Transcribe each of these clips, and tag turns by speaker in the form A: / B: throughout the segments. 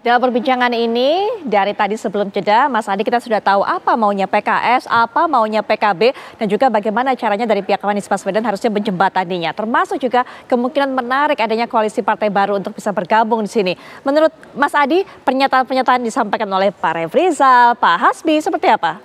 A: Dalam perbincangan ini, dari tadi sebelum jeda, Mas Adi kita sudah tahu apa maunya PKS, apa maunya PKB, dan juga bagaimana caranya dari pihak Anies Baswedan harusnya menjembataninya. Termasuk juga kemungkinan menarik adanya koalisi partai baru untuk bisa bergabung di sini. Menurut Mas Adi, pernyataan-pernyataan disampaikan oleh Pak Refrizal, Pak Hasbi, seperti apa?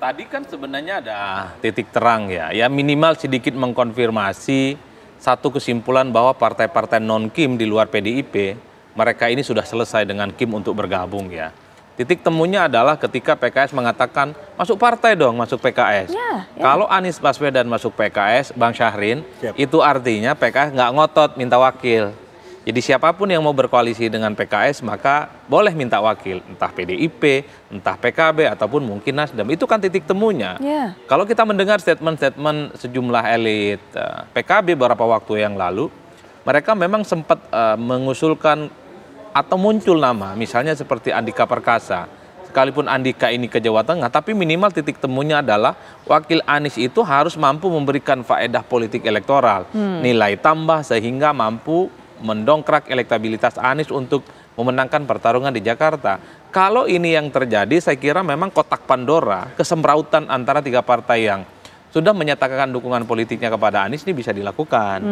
B: Tadi kan sebenarnya ada titik terang ya minimal sedikit mengkonfirmasi satu kesimpulan bahwa partai-partai non-Kim di luar PDIP, mereka ini sudah selesai dengan Kim untuk bergabung ya. Titik temunya adalah ketika PKS mengatakan masuk partai dong, masuk PKS. Kalau Anies Baswedan masuk PKS, Bang Syahrin, itu artinya PKS nggak ngotot minta wakil. Jadi siapapun yang mau berkoalisi dengan PKS maka boleh minta wakil, entah PDIP, entah PKB, ataupun mungkin Nasdem. Itu kan titik temunya. Kalau kita mendengar statement-statement sejumlah elit PKB beberapa waktu yang lalu, mereka memang sempat mengusulkan atau muncul nama, misalnya seperti Andika Perkasa. Sekalipun Andika ini ke Jawa Tengah, tapi minimal titik temunya adalah wakil Anies itu harus mampu memberikan faedah politik elektoral, nilai tambah sehingga mampu mendongkrak elektabilitas Anies untuk memenangkan pertarungan di Jakarta. Kalau ini yang terjadi, saya kira memang kotak Pandora, kesemrautan antara tiga partai yang sudah menyatakan dukungan politiknya kepada Anies ini bisa dilakukan.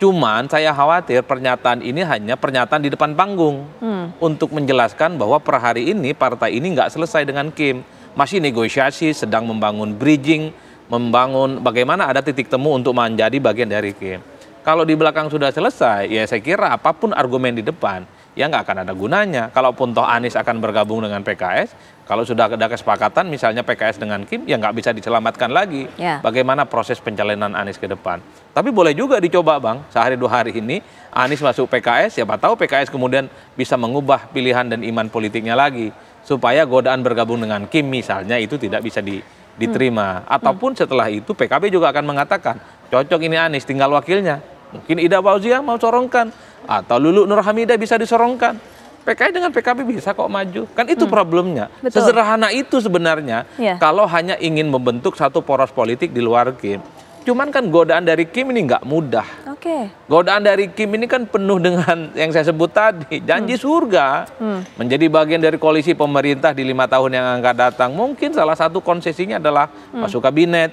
B: Cuman saya khawatir pernyataan ini hanya pernyataan di depan panggung untuk menjelaskan bahwa per hari ini partai ini nggak selesai dengan Kim. Masih negosiasi, sedang membangun bridging, membangun bagaimana ada titik temu untuk menjadi bagian dari Kim. Kalau di belakang sudah selesai, ya saya kira apapun argumen di depan, ya nggak akan ada gunanya. Kalaupun toh Anies akan bergabung dengan PKS, kalau sudah ada kesepakatan misalnya PKS dengan Kim, ya nggak bisa diselamatkan lagi. Bagaimana proses pencalonan Anies ke depan. Tapi boleh juga dicoba Bang, sehari dua hari ini Anies masuk PKS, siapa tahu PKS kemudian bisa mengubah pilihan dan iman politiknya lagi. Supaya godaan bergabung dengan Kim misalnya itu tidak bisa diterima. Ataupun setelah itu PKB juga akan mengatakan, cocok ini Anies, tinggal wakilnya. Mungkin Ida Fauzia mau sorongkan, atau Lulu Nur Hamidah bisa disorongkan. PKS dengan PKB bisa kok maju. Kan itu problemnya. Sesederhana itu sebenarnya kalau hanya ingin membentuk satu poros politik di luar Kim. Cuman kan godaan dari Kim ini nggak mudah. Godaan dari Kim ini kan penuh dengan yang saya sebut tadi. Janji surga. Menjadi bagian dari koalisi pemerintah di 5 tahun yang akan datang. Mungkin salah satu konsesinya adalah masuk kabinet.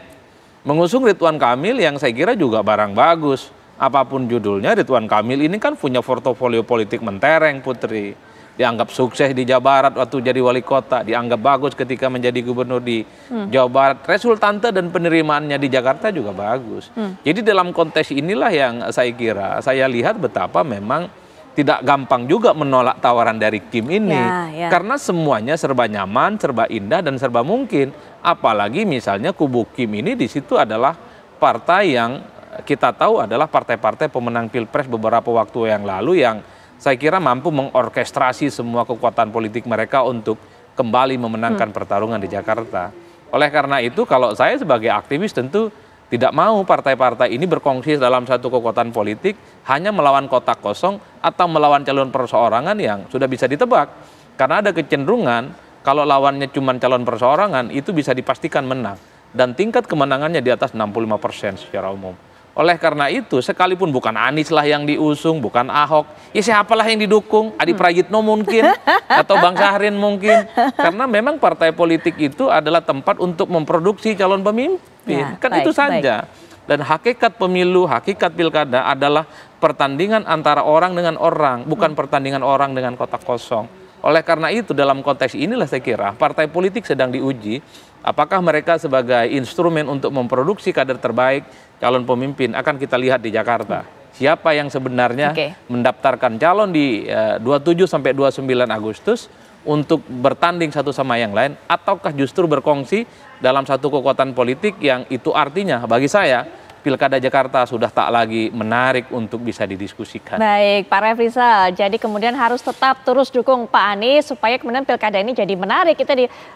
B: Mengusung Ridwan Kamil yang saya kira juga barang bagus. Apapun judulnya, Ridwan Kamil ini kan punya portofolio politik mentereng, Putri. Dianggap sukses di Jawa Barat waktu jadi wali kota, dianggap bagus ketika menjadi gubernur di Jawa Barat. Resultante dan penerimaannya di Jakarta juga bagus. Jadi dalam konteks inilah yang saya kira, saya lihat betapa memang tidak gampang juga menolak tawaran dari Kim ini. Karena semuanya serba nyaman, serba indah, dan serba mungkin. Apalagi misalnya kubu Kim ini di situ adalah partai yang kita tahu adalah partai-partai pemenang Pilpres beberapa waktu yang lalu yang saya kira mampu mengorkestrasi semua kekuatan politik mereka untuk kembali memenangkan pertarungan di Jakarta. Oleh karena itu kalau saya sebagai aktivis tentu tidak mau partai-partai ini berkongsi dalam satu kekuatan politik hanya melawan kotak kosong atau melawan calon perseorangan yang sudah bisa ditebak. Karena ada kecenderungan kalau lawannya cuma calon perseorangan itu bisa dipastikan menang. Dan tingkat kemenangannya di atas 65% secara umum. Oleh karena itu, sekalipun bukan Anies lah yang diusung, bukan Ahok, ya siapalah yang didukung, Adi Prayitno mungkin, atau Bang Syahrin mungkin. Karena memang partai politik itu adalah tempat untuk memproduksi calon pemimpin. Kan itu saja. Dan hakikat pemilu, hakikat pilkada adalah pertandingan antara orang dengan orang, bukan pertandingan orang dengan kotak kosong. Oleh karena itu, dalam konteks inilah saya kira partai politik sedang diuji, apakah mereka sebagai instrumen untuk memproduksi kader terbaik, calon pemimpin akan kita lihat di Jakarta. Siapa yang sebenarnya mendaftarkan calon di 27 sampai 29 Agustus untuk bertanding satu sama yang lain, ataukah justru berkongsi dalam satu kekuatan politik yang itu artinya bagi saya Pilkada Jakarta sudah tak lagi menarik untuk bisa didiskusikan.
A: Baik, Pak Refrizal, jadi kemudian harus tetap terus dukung Pak Anies supaya kemudian Pilkada ini jadi menarik. Itu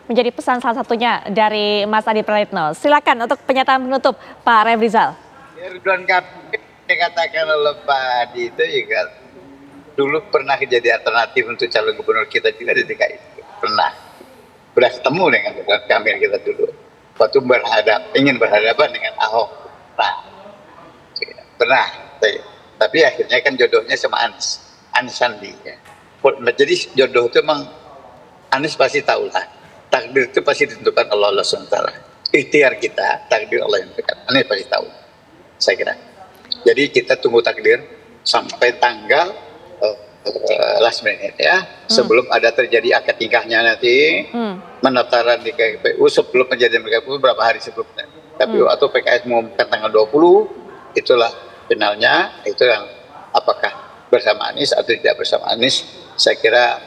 A: menjadi pesan salah satunya dari Mas Adi Prayitno. Silakan untuk pernyataan penutup Pak Refrizal.
C: Ridwan Kamil dikatakan oleh Pak Adi itu juga dulu pernah jadi alternatif untuk calon gubernur kita juga di DKI. Pernah ketemu dengan Ridwan Kamil kita dulu. Waktu ingin berhadapan dengan Ahok. Pernah, tapi akhirnya kan jodohnya sama Anies Sandi ya. Jadi jodoh itu emang Anies pasti tahu lah. Takdir itu pasti ditentukan Allah SWT. Ikhtiar kita, takdir Allah yang dekat. Anies pasti tahu, saya kira. Jadi kita tunggu takdir sampai tanggal last minute ya. Sebelum ada terjadi akad nikahnya nanti, pendaftaran di KPU sebelum kejadian KPU berapa hari sebelumnya. KPU atau PKS mengumumkan tanggal 20, itulah finalnya. Itu yang apakah bersama Anies atau tidak bersama Anies, saya kira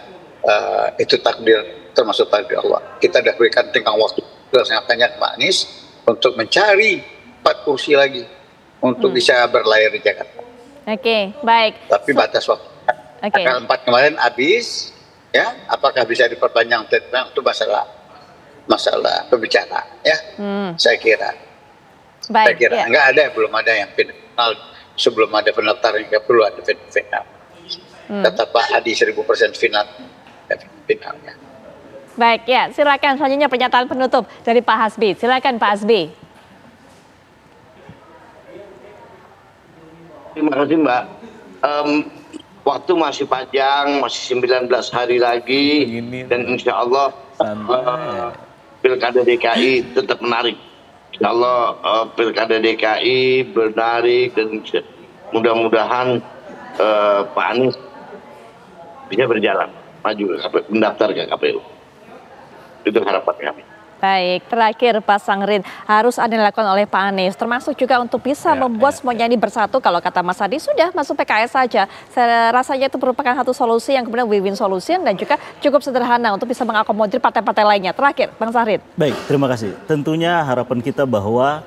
C: itu takdir, termasuk takdir Allah. Kita sudah berikan tenggang waktu sangat banyak Pak Anies untuk mencari 4 kursi lagi untuk bisa berlayar di Jakarta.
A: Oke, baik.
C: Tapi batas waktu. Tanggal 4 kemarin habis, ya. Apakah bisa diperpanjang? Itu masalah pembicaraan, ya. Saya kira.
A: Baik,
C: saya kira enggak ada, belum ada yang final. Sebelum ada pendaftaran nggak perlu ada final. Kata Pak Hadi 1000% final. Finalnya.
A: Baik, ya, silakan selanjutnya pernyataan penutup dari Pak Hasbi. Silakan Pak Hasbi.
D: Terima kasih Mbak. Waktu masih panjang, masih 19 hari lagi, dan insya Allah Pilkada DKI tetap menarik. Insya Allah Pilkada DKI menarik, dan mudah-mudahan Pak Anies bisa berjalan maju mendaftar ke KPU. Itu harapan kami.
A: Baik, terakhir Pak Sangrin, harus ada yang dilakukan oleh Pak Anies, termasuk juga untuk bisa membuat semuanya ini bersatu. Kalau kata Mas Adi, sudah masuk PKS saja. Saya rasanya itu merupakan satu solusi yang kemudian win-win solution dan juga cukup sederhana untuk bisa mengakomodir partai-partai lainnya. Terakhir, Bang Sahrin.
E: Baik, terima kasih. Tentunya harapan kita bahwa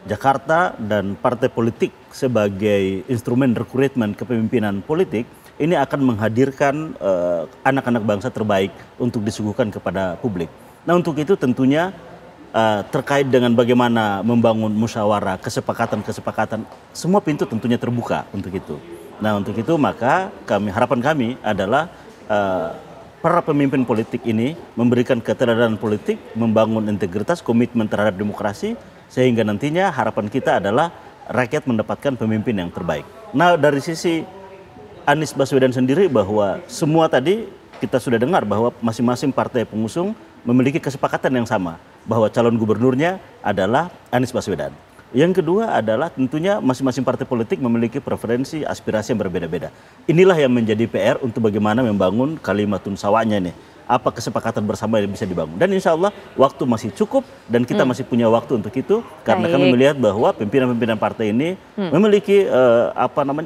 E: Jakarta dan partai politik sebagai instrumen rekrutmen kepemimpinan politik ini akan menghadirkan anak-anak bangsa terbaik untuk disuguhkan kepada publik. Nah, untuk itu tentunya terkait dengan bagaimana membangun musyawarah, kesepakatan, semua pintu tentunya terbuka untuk itu. Nah, untuk itu maka harapan kami adalah para pemimpin politik ini memberikan keteladanan politik, membangun integritas, komitmen terhadap demokrasi, sehingga nantinya harapan kita adalah rakyat mendapatkan pemimpin yang terbaik. Nah, dari sisi Anies Baswedan sendiri, bahwa semua tadi kita sudah dengar bahwa masing-masing partai pengusung memiliki kesepakatan yang sama bahwa calon gubernurnya adalah Anies Baswedan. Yang kedua adalah tentunya masing-masing partai politik memiliki preferensi, aspirasi yang berbeda-beda. Inilah yang menjadi PR untuk bagaimana membangun kalimatun sawanya nih. Apa kesepakatan bersama yang bisa dibangun. Dan insya Allah waktu masih cukup dan kita masih punya waktu untuk itu. Karena kami melihat bahwa pimpinan-pimpinan partai ini memiliki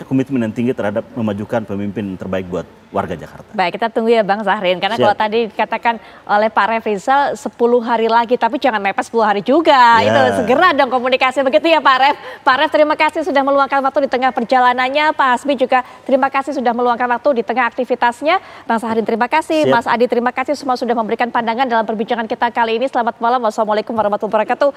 E: komitmen yang tinggi terhadap memajukan pemimpin terbaik buat warga Jakarta.
A: Baik, kita tunggu ya Bang Sahrin. Karena kalau tadi dikatakan oleh Pak Refrizal 10 hari lagi, tapi jangan mepet 10 hari juga. Itu segera dong komunikasi, begitu ya Pak Ref. Pak Ref, terima kasih sudah meluangkan waktu di tengah perjalanannya. Pak Hasbi juga terima kasih sudah meluangkan waktu di tengah aktivitasnya. Bang Sahrin terima kasih, Mas Adi terima kasih semua sudah memberikan pandangan dalam perbincangan kita kali ini. Selamat malam, wassalamualaikum warahmatullahi wabarakatuh.